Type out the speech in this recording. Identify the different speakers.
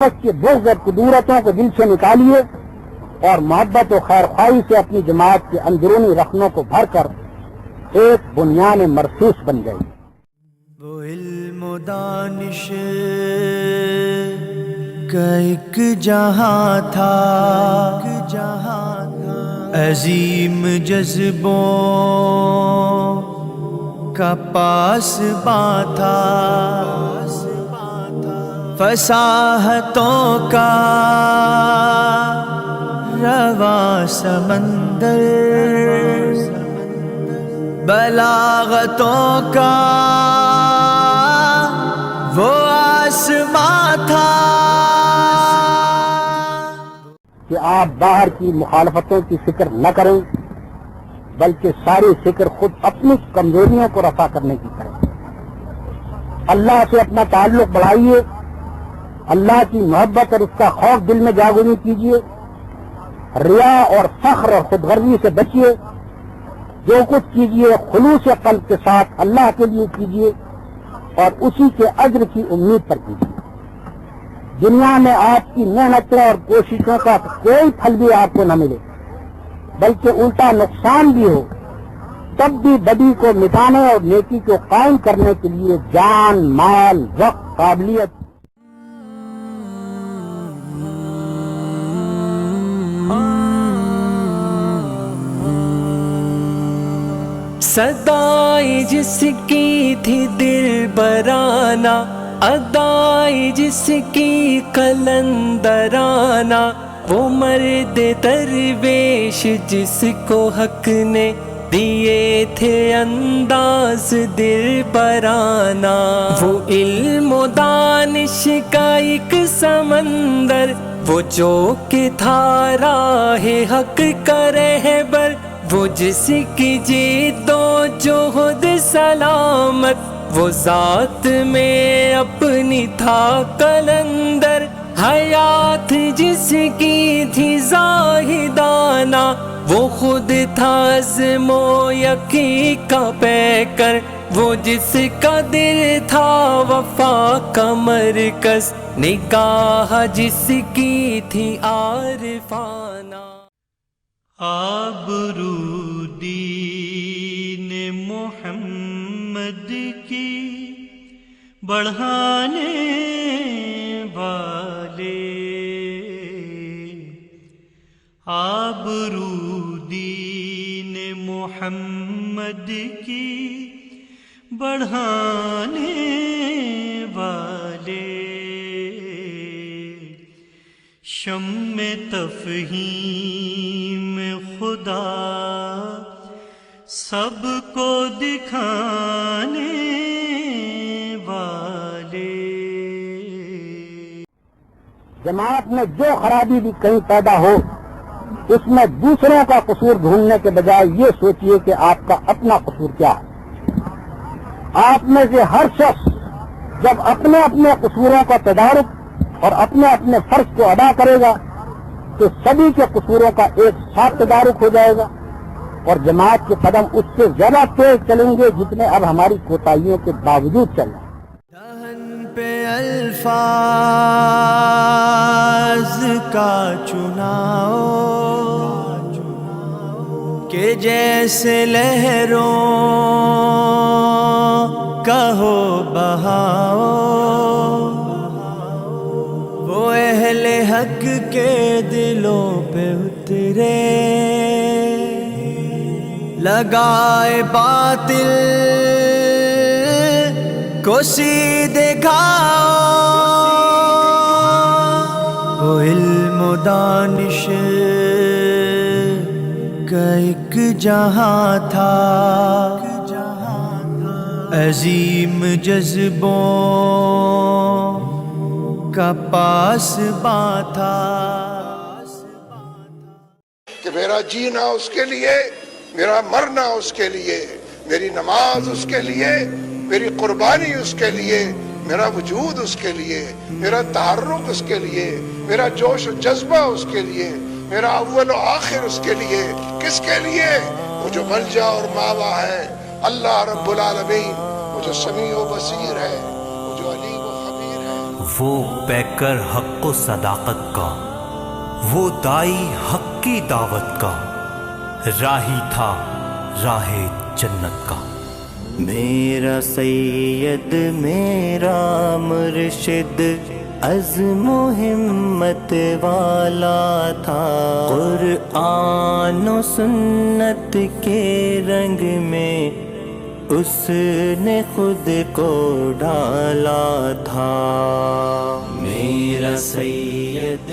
Speaker 1: کے بغض اور کدورتوں کو دل سے نکالیے اور محبت و خیر خواہی سے اپنی جماعت کے اندرونی رخنوں کو بھر کر ایک بنیان مرصوص بن گئی۔
Speaker 2: وہ علم و دانش کا ایک جہاں تھا، عظیم جذبوں کا پاسباں تھا، فصاحتوں کا رواں سمندر، بلاغتوں کا وہ آسماں تھا
Speaker 1: کہ آپ باہر کی مخالفتوں کی فکر نہ کریں بلکہ ساری فکر خود اپنی کمزوریوں کو رفع کرنے کی کریں۔ اللہ سے اپنا تعلق بڑھائیے، اللہ کی محبت اور اس کا خوف دل میں جاگزی کیجیے، ریا اور فخر اور خود غرضی سے بچیے، جو کچھ کیجیے خلوص قلب کے ساتھ اللہ کے لیے کیجیے اور اسی کے اجر کی امید پر کیجیے۔ دنیا میں آپ کی محنتوں اور کوششوں کا کوئی پھل بھی آپ کو نہ ملے بلکہ الٹا نقصان بھی ہو، تب بھی بدی کو مٹانے اور نیکی کو قائم کرنے کے لیے جان، مال، وقت، قابلیت
Speaker 2: صدائی جس کی تھی دل برانہ، ادائی جس کی قلندرانہ، وہ مرد درویش جس کو حق نے دیے تھے انداز دل برانہ، وہ علم و دانش کا ایک سمندر، وہ جو کہ تھا راہ حق کا رہبر، وہ جس کی جیت و جہد سلامت، وہ ذات میں اپنی تھا قلندر، حیات جس کی تھی زاہدانہ، وہ خود تھا عزم و یقین کا پیکر، وہ جس کا دل تھا وفا کا مرکز، نگاہ جس کی تھی عارفانہ۔
Speaker 3: آبرو دین محمد کی بڑھانے والے، آبرو دین محمد کی بڑھانے والے، شمع تفہیم خدا سب کو دکھانے والے۔
Speaker 1: جماعت میں جو خرابی بھی کہیں پیدا ہو اس میں دوسروں کا قصور ڈھونڈنے کے بجائے یہ سوچئے کہ آپ کا اپنا قصور کیا ہے۔ آپ میں سے ہر شخص جب اپنے اپنے قصوروں کا تدارک اور اپنے اپنے فرض کو ادا کرے گا تو سبھی کے قصوروں کا ایک ساتھ تدارک ہو جائے گا اور جماعت کے قدم اس سے زیادہ تیز چلیں گے جتنے اب ہماری کوتاہیوں کے باوجود چل رہے ہیں۔
Speaker 2: دہن پہ الفاظ کا چناؤ کہ جیسے لہروں کا ہو بہاؤ، وہ اہل حق کے دلوں پہ اترے، لگائے باطل کو سیدھے گھاؤ، وہ علم و دانش کا ایک جہاں تھا، عظیم جذبوں کا پاسباں تھا،
Speaker 4: کہ میرا جینا اس کے لیے، میرا مرنا اس کے لیے، میری نماز اس کے لیے، میری قربانی اس کے لیے، میرا وجود اس کے لیے، میرا تحرک اس کے لیے، میرا جوش و جذبہ اس کے لیے، میرا اول و آخر اس کے لیے۔ کس کے لیے؟ وہ جو ملجا اور ماوا ہے، اللہ رب العالمین، وہ جو سمیع و بصیر ہے، وہ جو علیم و خبیر ہے۔
Speaker 5: وہ پیکر حق و صداقت کا، وہ دائی حق کی دعوت کا، راہی تھا راہ جنت کا۔
Speaker 6: میرا سید میرا مرشد عزم و ہمت والا تھا، قرآن و سنت کے رنگ میں اس نے خود کو ڈالا تھا۔ میرا سید